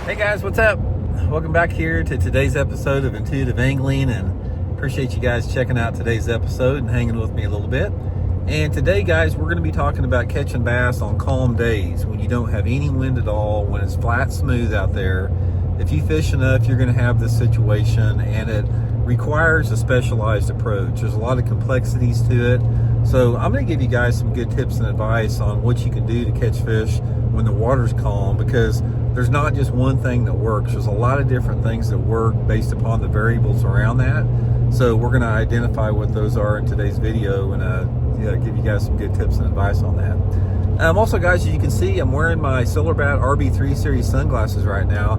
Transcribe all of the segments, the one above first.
Hey guys, what's up? Welcome back here to today's episode of Intuitive Angling, and appreciate you guys checking out today's episode and hanging with me a little bit. And today, guys, we're going to be talking about catching bass on calm days when you don't have any wind at all, when it's flat smooth out there. If you fish enough, you're going to have this situation, and it requires a specialized approach. There's a lot of complexities to it. So I'm going to give you guys some good tips and advice on what you can do to catch fish when the water's calm, because there's not just one thing that works. There's a lot of different things that work based upon the variables around that. So we're going to identify what those are in today's video and give you guys some good tips and advice on that. Also, guys, as you can see, I'm wearing my Silverbat RB3 series sunglasses right now.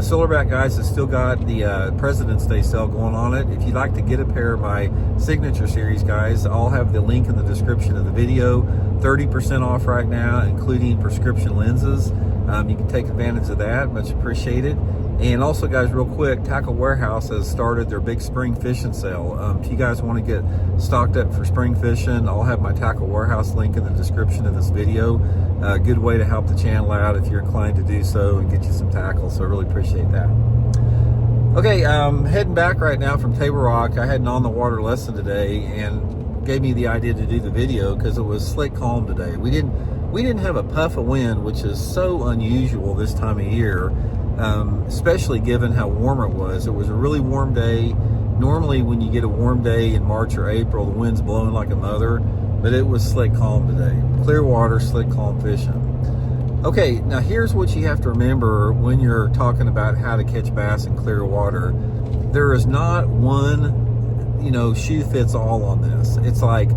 Silverbat, guys, has still got the President's Day sale going on it. If you'd like to get a pair of my signature series, guys, I'll have the link in the description of the video. 30% off right now, including prescription lenses. You can take advantage of that, much appreciated. And also, guys, real quick, Tackle Warehouse has started their big spring fishing sale. If you guys want to get stocked up for spring fishing, I'll have my Tackle Warehouse link in the description of this video. A good way to help the channel out if you're inclined to do so and get you some tackle, so I really appreciate that. Okay, heading back right now from Table Rock. I had an on-the-water lesson today and gave me the idea to do the video because it was slick calm today. We didn't have a puff of wind, which is so unusual this time of year. Especially given how warm it was. It was a really warm day. Normally when you get a warm day in March or April, the wind's blowing like a mother, but it was slick calm today. Clear water, slick calm fishing. Okay, now here's what you have to remember when you're talking about how to catch bass in clear water. There is not one, shoe fits all on this. It's like,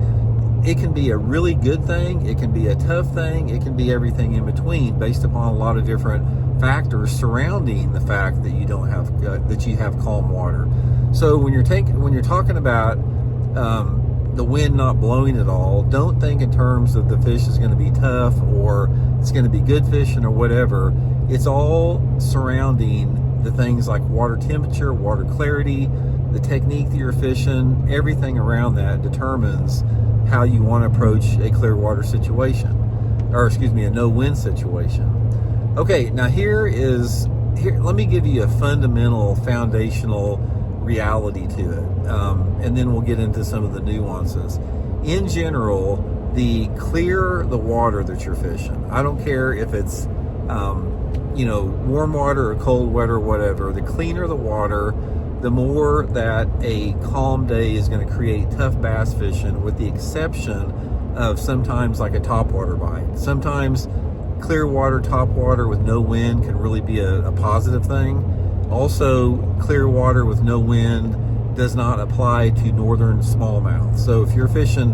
it can be a really good thing, it can be a tough thing, it can be everything in between based upon a lot of different factors surrounding the fact that you don't have calm water. So when you're talking about the wind not blowing at all, don't think in terms of the fish is going to be tough or it's going to be good fishing or whatever. It's all surrounding the things like water temperature, water clarity, the technique that you're fishing. Everything around that determines how you want to approach a clear water situation, or a no wind situation. Okay, now here, let me give you a fundamental, foundational reality to it, and then we'll get into some of the nuances. In general, the clearer the water that you're fishing, I don't care if it's, warm water or cold water or whatever, the cleaner the water, the more that a calm day is going to create tough bass fishing, with the exception of sometimes like a topwater bite. Sometimes clear water, top water with no wind can really be a positive thing. Also, clear water with no wind does not apply to northern smallmouth. So if you're fishing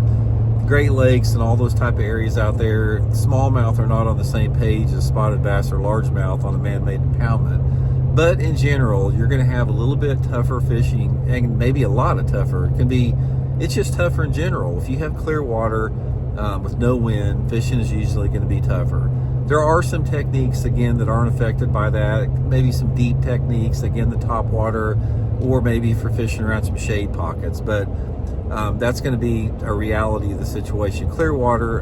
Great Lakes and all those type of areas out there, smallmouth are not on the same page as spotted bass or largemouth on a man-made impoundment. But in general, you're going to have a little bit tougher fishing, and maybe a lot of tougher. It's just tougher in general. If you have clear water with no wind, fishing is usually going to be tougher. There are some techniques, again, that aren't affected by that. Maybe some deep techniques, again, the top water, or maybe for fishing around some shade pockets. But that's going to be a reality of the situation. Clear water,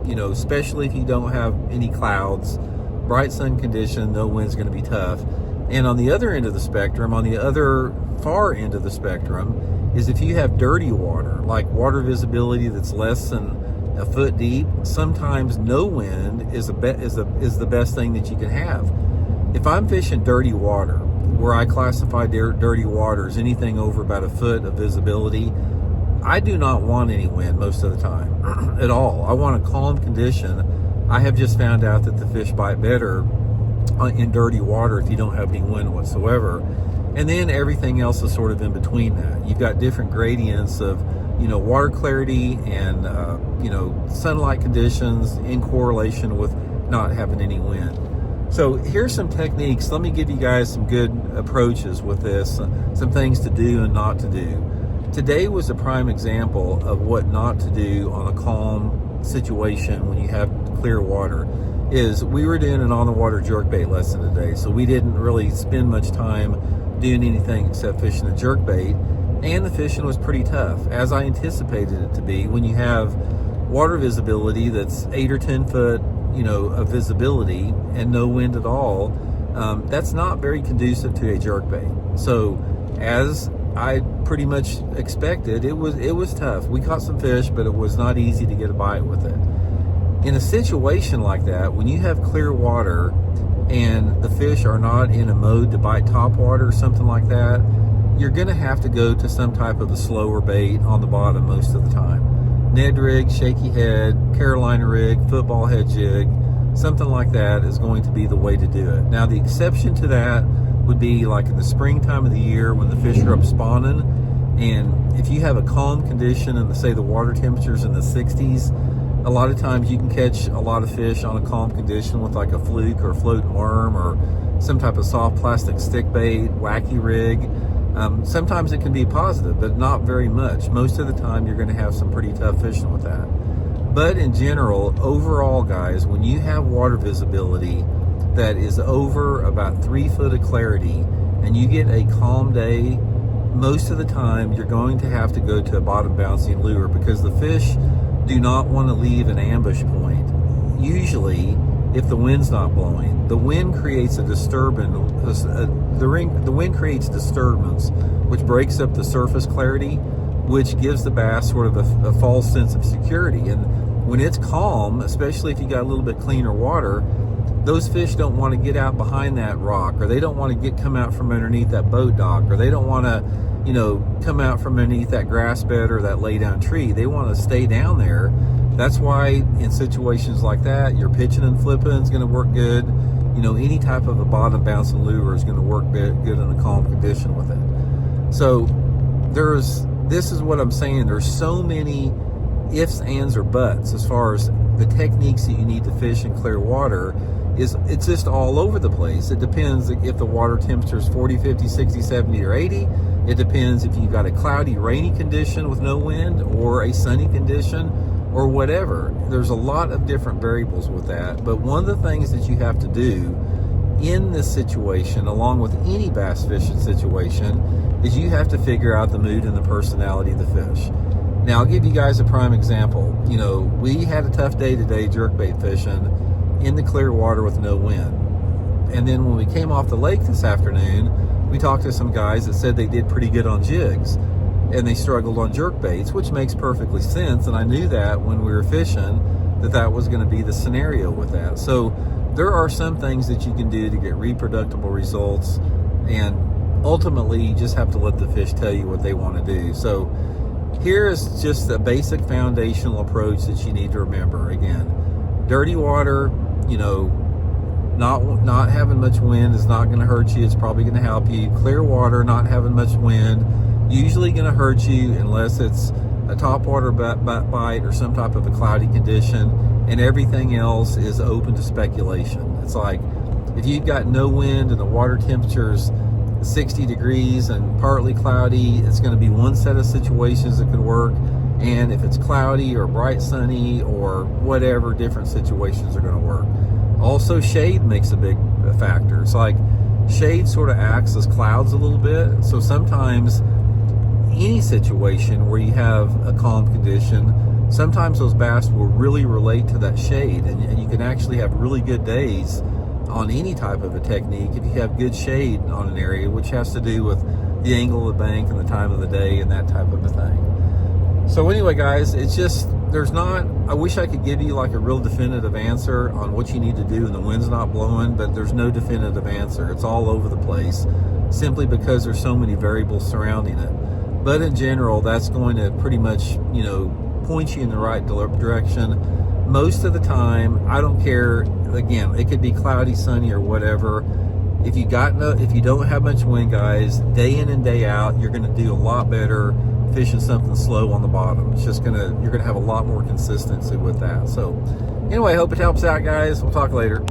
especially if you don't have any clouds, bright sun condition, no wind's going to be tough. And on the other end of the spectrum, on the other far end of the spectrum, is if you have dirty water, like water visibility that's less than a foot deep, sometimes no wind is the best thing that you can have. If I'm fishing dirty water, where I classify dirty water as anything over about a foot of visibility, I do not want any wind most of the time at all. I want a calm condition. I have just found out that the fish bite better in dirty water if you don't have any wind whatsoever. And then everything else is sort of in between that. You've got different gradients of water clarity and sunlight conditions in correlation with not having any wind. So here's some techniques. Let me give you guys some good approaches with this, some things to do and not to do. Today was a prime example of what not to do on a calm situation when you have clear water. We were doing an on-the-water jerkbait lesson today, so we didn't really spend much time doing anything except fishing a jerkbait, and the fishing was pretty tough, as I anticipated it to be. When you have water visibility that's 8 or 10 foot, of visibility and no wind at all, that's not very conducive to a jerkbait. So as I pretty much expected, it was tough. We caught some fish, but it was not easy to get a bite with it. In a situation like that, when you have clear water and the fish are not in a mode to bite topwater or something like that, you're going to have to go to some type of a slower bait on the bottom most of the time. Ned rig, shaky head, Carolina rig, football head jig, something like that is going to be the way to do it. Now, the exception to that would be like in the springtime of the year when the fish are up spawning, and if you have a calm condition and say the water temperature's in the 60s, a lot of times you can catch a lot of fish on a calm condition with like a fluke or a floating worm or some type of soft plastic stick bait, wacky rig. Sometimes it can be positive, but not very much. Most of the time you're going to have some pretty tough fishing with that. But in general, overall, guys, when you have water visibility that is over about 3 foot of clarity and you get a calm day, most of the time you're going to have to go to a bottom bouncing lure because the fish do not want to leave an ambush point. Usually, if the wind's not blowing, the wind creates a disturbance. The wind creates disturbance, which breaks up the surface clarity, which gives the bass sort of a false sense of security. And when it's calm, especially if you got a little bit cleaner water, those fish don't want to get out behind that rock, or they don't want to come out from underneath that boat dock, or they don't want to, come out from underneath that grass bed or that lay down tree. They want to stay down there. That's why in situations like that, your pitching and flipping is going to work good. Any type of a bottom bouncing lure is going to work good in a calm condition with it. So this is what I'm saying. There's so many ifs, ands, or buts as far as the techniques that you need to fish in clear water. It's just all over the place. It depends if the water temperature is 40, 50, 60, 70, or 80. It depends if you've got a cloudy, rainy condition with no wind or a sunny condition or whatever. There's a lot of different variables with that. But one of the things that you have to do in this situation, along with any bass fishing situation, is you have to figure out the mood and the personality of the fish. Now, I'll give you guys a prime example. We had a tough day today jerkbait fishing in the clear water with no wind. And then when we came off the lake this afternoon, we talked to some guys that said they did pretty good on jigs and they struggled on jerkbaits, which makes perfectly sense. And I knew that when we were fishing that was going to be the scenario with that. So there are some things that you can do to get reproducible results, and ultimately you just have to let the fish tell you what they want to do. So here is just a basic foundational approach that you need to remember. Again, dirty water, not having much wind is not going to hurt you. It's probably going to help you. Clear water, not having much wind, usually going to hurt you unless it's a topwater bite or some type of a cloudy condition, and everything else is open to speculation. It's like if you've got no wind and the water temperature's 60 degrees and partly cloudy, it's going to be one set of situations that could work. And if it's cloudy or bright sunny or whatever, different situations are going to work. Also, shade makes a big factor. It's like shade sort of acts as clouds a little bit. So sometimes any situation where you have a calm condition, sometimes those bass will really relate to that shade, and you can actually have really good days on any type of a technique if you have good shade on an area, which has to do with the angle of the bank and the time of the day and that type of a thing. So anyway, guys, it's just, I wish I could give you like a real definitive answer on what you need to do when the wind's not blowing, but there's no definitive answer. It's all over the place simply because there's so many variables surrounding it. But in general, that's going to pretty much, point you in the right direction. Most of the time, I don't care. Again, it could be cloudy, sunny, or whatever. If you don't have much wind, guys, day in and day out, you're going to do a lot better fishing something slow on the bottom. It's just you're gonna have a lot more consistency with that. So anyway, hope it helps out, guys. We'll talk later.